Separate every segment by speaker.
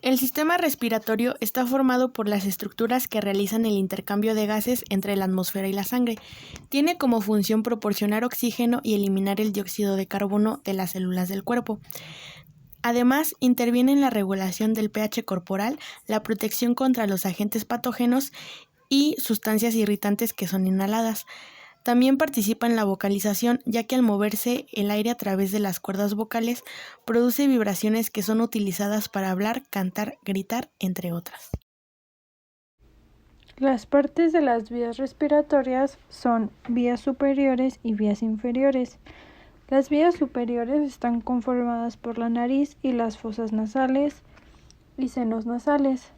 Speaker 1: El sistema respiratorio está formado por las estructuras que realizan el intercambio de gases entre la atmósfera y la sangre. Tiene como función proporcionar oxígeno y eliminar el dióxido de carbono de las células del cuerpo. Además, interviene en la regulación del pH corporal, la protección contra los agentes patógenos y sustancias irritantes que son inhaladas. También participa en la vocalización, ya que al moverse el aire a través de las cuerdas vocales, produce vibraciones que son utilizadas para hablar, cantar, gritar, entre otras.
Speaker 2: Las partes de las vías respiratorias son vías superiores y vías inferiores. Las vías superiores están conformadas por la nariz y las fosas nasales y senos nasales.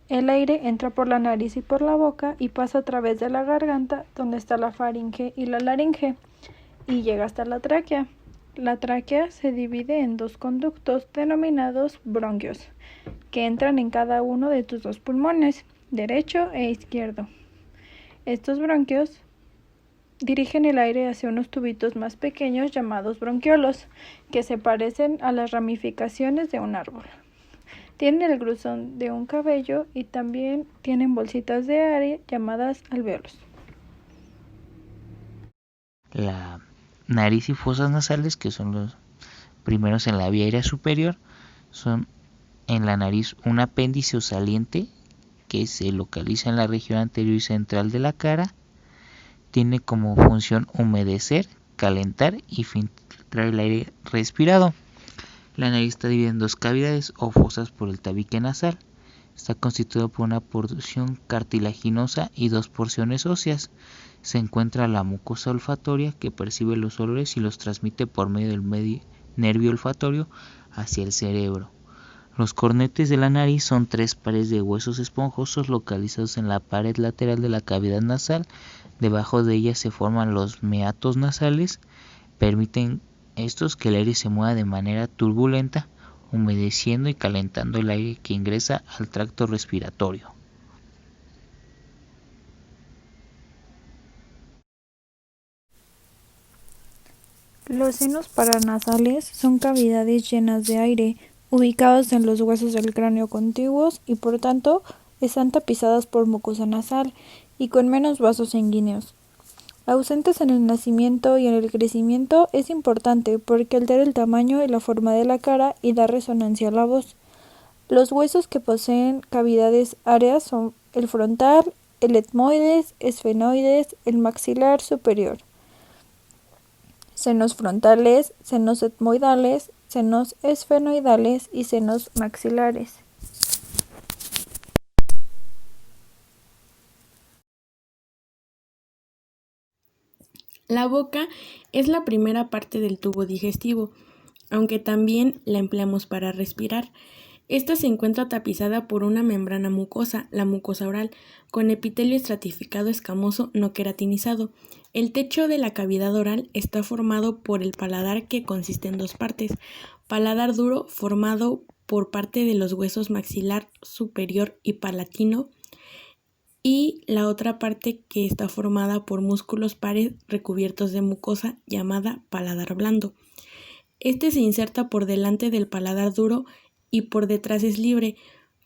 Speaker 2: El aire entra por la nariz y por la boca y pasa a través de la garganta, donde está la faringe y la laringe, y llega hasta la tráquea. La tráquea se divide en dos conductos denominados bronquios, que entran en cada uno de tus dos pulmones, derecho e izquierdo. Estos bronquios dirigen el aire hacia unos tubitos más pequeños llamados bronquiolos, que se parecen a las ramificaciones de un árbol. Tienen el grosor de un cabello y también tienen bolsitas de aire llamadas alvéolos.
Speaker 3: La nariz y fosas nasales, que son los primeros en la vía aérea superior, son en la nariz un apéndice o saliente que se localiza en la región anterior y central de la cara. Tiene como función humedecer, calentar y filtrar el aire respirado. La nariz está dividida en dos cavidades o fosas por el tabique nasal. Está constituido por una porción cartilaginosa y dos porciones óseas. Se encuentra la mucosa olfatoria, que percibe los olores y los transmite por medio del nervio olfatorio hacia el cerebro. Los cornetes de la nariz son tres pares de huesos esponjosos localizados en la pared lateral de la cavidad nasal. Debajo de ellas se forman los meatos nasales. Permiten estos que el aire se mueva de manera turbulenta, humedeciendo y calentando el aire que ingresa al tracto respiratorio.
Speaker 2: Los senos paranasales son cavidades llenas de aire, ubicados en los huesos del cráneo contiguos y por tanto están tapizadas por mucosa nasal y con menos vasos sanguíneos. Ausentes en el nacimiento y en el crecimiento, es importante porque altera el tamaño y la forma de la cara y da resonancia a la voz. Los huesos que poseen cavidades áreas son el frontal, el etmoides, esfenoides, el maxilar superior. Senos frontales, senos etmoidales, senos esfenoidales y senos maxilares.
Speaker 1: La boca es la primera parte del tubo digestivo, aunque también la empleamos para respirar. Esta se encuentra tapizada por una membrana mucosa, la mucosa oral, con epitelio estratificado escamoso no queratinizado. El techo de la cavidad oral está formado por el paladar, que consiste en dos partes: paladar duro, formado por parte de los huesos maxilar superior y palatino, y la otra parte que está formada por músculos pares recubiertos de mucosa llamada paladar blando. Este se inserta por delante del paladar duro y por detrás es libre.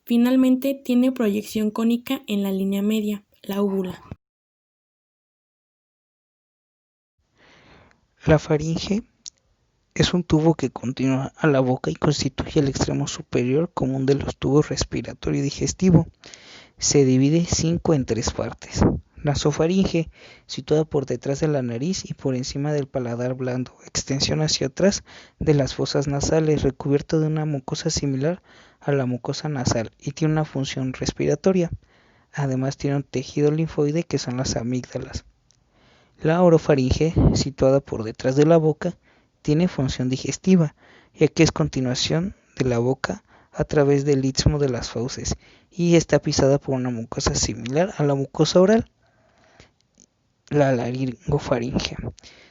Speaker 1: Finalmente tiene proyección cónica en la línea media, la úvula.
Speaker 4: La faringe es un tubo que continúa a la boca y constituye el extremo superior común de los tubos respiratorio y digestivo. Se divide en tres partes. Nasofaringe, situada por detrás de la nariz y por encima del paladar blando, extensión hacia atrás de las fosas nasales, recubierto de una mucosa similar a la mucosa nasal y tiene una función respiratoria. Además tiene un tejido linfoide que son las amígdalas. La orofaringe, situada por detrás de la boca, tiene función digestiva, ya que es continuación de la boca a través del istmo de las fauces y está pisada por una mucosa similar a la mucosa oral. La laringofaringe,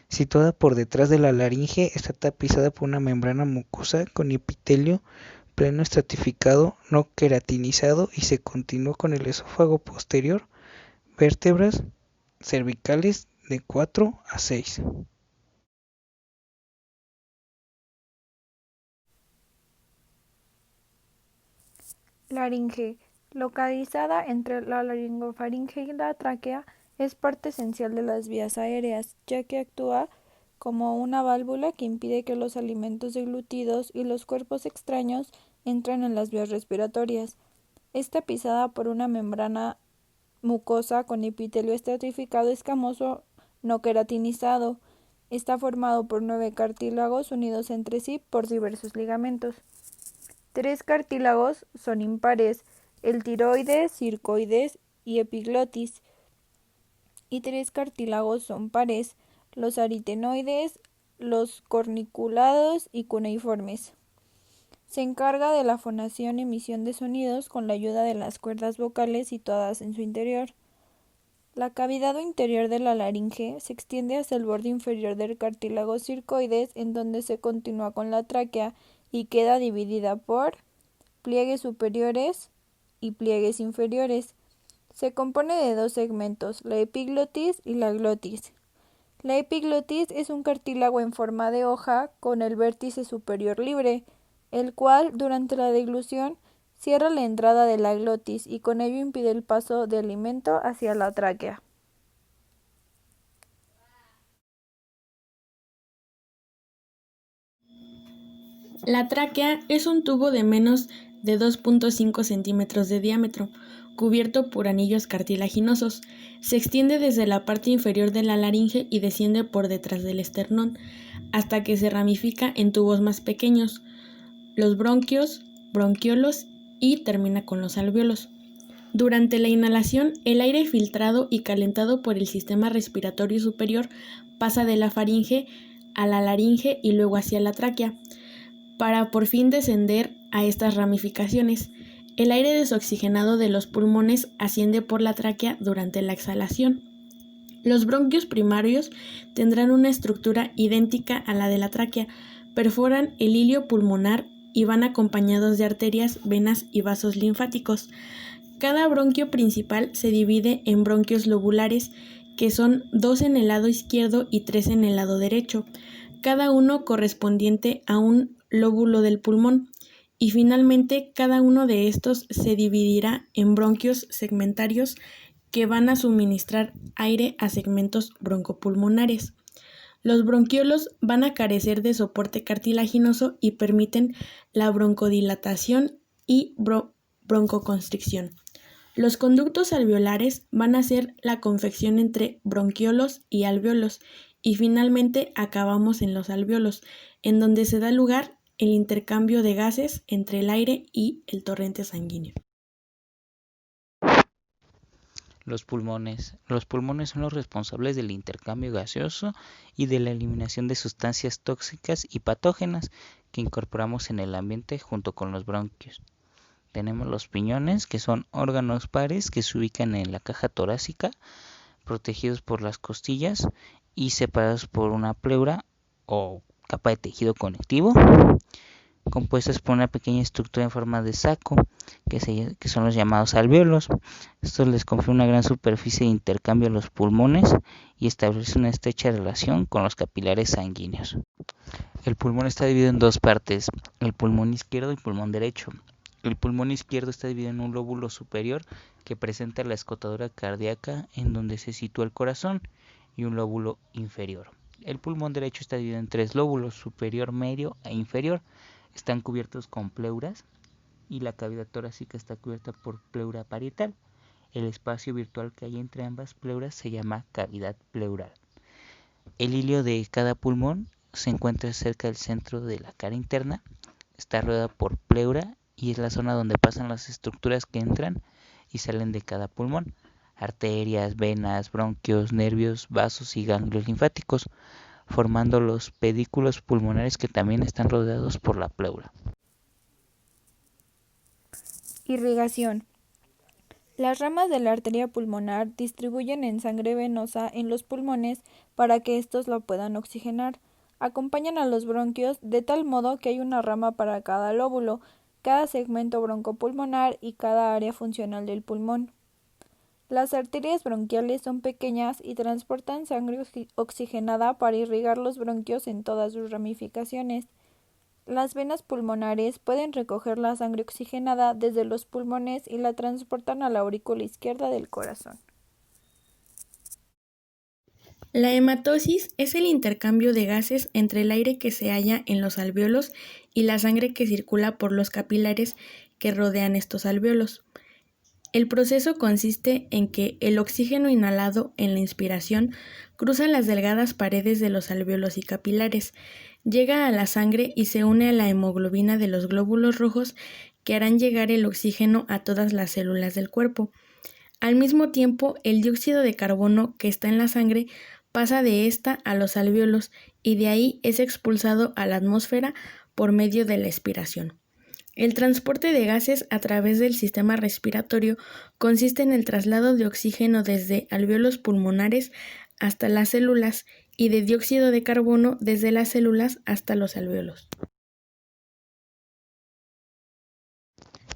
Speaker 4: situada por detrás de la laringe, está tapizada por una membrana mucosa con epitelio pleno estratificado no queratinizado y se continúa con el esófago posterior, vértebras cervicales de 4 a 6.
Speaker 2: Laringe, localizada entre la laringofaringe y la tráquea, es parte esencial de las vías aéreas, ya que actúa como una válvula que impide que los alimentos deglutidos y los cuerpos extraños entren en las vías respiratorias. Está pisada por una membrana mucosa con epitelio estratificado escamoso no queratinizado. Está formado por 9 cartílagos unidos entre sí por diversos ligamentos. 3 cartílagos son impares, el tiroides, circoides y epiglotis, y 3 cartílagos son pares, los aritenoides, los corniculados y cuneiformes. Se encarga de la fonación y emisión de sonidos con la ayuda de las cuerdas vocales situadas en su interior. La cavidad interior de la laringe se extiende hasta el borde inferior del cartílago circoides, en donde se continúa con la tráquea y queda dividida por pliegues superiores y pliegues inferiores. Se compone de 2 segmentos, la epiglotis y la glotis. La epiglotis es un cartílago en forma de hoja con el vértice superior libre, el cual, durante la deglución, cierra la entrada de la glotis y con ello impide el paso de alimento hacia la tráquea.
Speaker 1: La tráquea es un tubo de menos de 2.5 centímetros de diámetro, cubierto por anillos cartilaginosos. Se extiende desde la parte inferior de la laringe y desciende por detrás del esternón, hasta que se ramifica en tubos más pequeños, los bronquios, bronquiolos y termina con los alvéolos. Durante la inhalación, el aire filtrado y calentado por el sistema respiratorio superior pasa de la faringe a la laringe y luego hacia la tráquea, para por fin descender a estas ramificaciones. El aire desoxigenado de los pulmones asciende por la tráquea durante la exhalación. Los bronquios primarios tendrán una estructura idéntica a la de la tráquea, perforan el hilio pulmonar y van acompañados de arterias, venas y vasos linfáticos. Cada bronquio principal se divide en bronquios lobulares, que son 2 en el lado izquierdo y 3 en el lado derecho, cada uno correspondiente a un lóbulo del pulmón, y finalmente cada uno de estos se dividirá en bronquios segmentarios que van a suministrar aire a segmentos broncopulmonares. Los bronquiolos van a carecer de soporte cartilaginoso y permiten la broncodilatación y broncoconstricción. Los conductos alveolares van a ser la confección entre bronquiolos y alvéolos, y finalmente acabamos en los alvéolos, en donde se da lugar el intercambio de gases entre el aire y el torrente sanguíneo.
Speaker 3: Los pulmones. Los pulmones son los responsables del intercambio gaseoso y de la eliminación de sustancias tóxicas y patógenas que incorporamos en el ambiente junto con los bronquios. Tenemos los piñones, que son órganos pares que se ubican en la caja torácica, protegidos por las costillas y separados por una pleura o capa de tejido conectivo, compuestas por una pequeña estructura en forma de saco, que son los llamados alvéolos. Esto les confiere una gran superficie de intercambio a los pulmones y establece una estrecha relación con los capilares sanguíneos. El pulmón está dividido en 2 partes, el pulmón izquierdo y pulmón derecho. El pulmón izquierdo está dividido en un lóbulo superior que presenta la escotadura cardíaca en donde se sitúa el corazón y un lóbulo inferior. El pulmón derecho está dividido en 3 lóbulos, superior, medio e inferior. Están cubiertos con pleuras y la cavidad torácica está cubierta por pleura parietal. El espacio virtual que hay entre ambas pleuras se llama cavidad pleural. El hilio de cada pulmón se encuentra cerca del centro de la cara interna, está rodeada por pleura y es la zona donde pasan las estructuras que entran y salen de cada pulmón: arterias, venas, bronquios, nervios, vasos y ganglios linfáticos, formando los pedículos pulmonares que también están rodeados por la pleura.
Speaker 2: Irrigación. Las ramas de la arteria pulmonar distribuyen en sangre venosa en los pulmones para que estos la puedan oxigenar. Acompañan a los bronquios de tal modo que hay una rama para cada lóbulo, cada segmento broncopulmonar y cada área funcional del pulmón. Las arterias bronquiales son pequeñas y transportan sangre oxigenada para irrigar los bronquios en todas sus ramificaciones. Las venas pulmonares pueden recoger la sangre oxigenada desde los pulmones y la transportan a la aurícula izquierda del corazón.
Speaker 1: La hematosis es el intercambio de gases entre el aire que se halla en los alvéolos y la sangre que circula por los capilares que rodean estos alvéolos. El proceso consiste en que el oxígeno inhalado en la inspiración cruza las delgadas paredes de los alvéolos y capilares, llega a la sangre y se une a la hemoglobina de los glóbulos rojos que harán llegar el oxígeno a todas las células del cuerpo. Al mismo tiempo, el dióxido de carbono que está en la sangre pasa de esta a los alvéolos y de ahí es expulsado a la atmósfera por medio de la expiración. El transporte de gases a través del sistema respiratorio consiste en el traslado de oxígeno desde alvéolos pulmonares hasta las células y de dióxido de carbono desde las células hasta los alvéolos.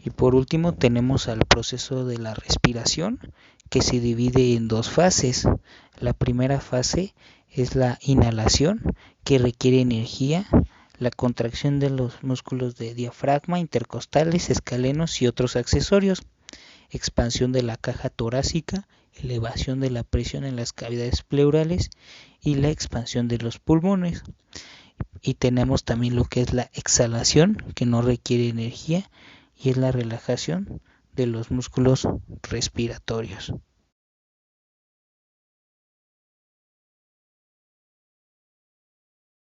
Speaker 4: Y por último tenemos al proceso de la respiración, que se divide en dos fases. La primera fase es la inhalación, que requiere energía, la contracción de los músculos de diafragma, intercostales, escalenos y otros accesorios, expansión de la caja torácica, elevación de la presión en las cavidades pleurales y la expansión de los pulmones. Y tenemos también lo que es la exhalación, que no requiere energía y es la relajación de los músculos respiratorios.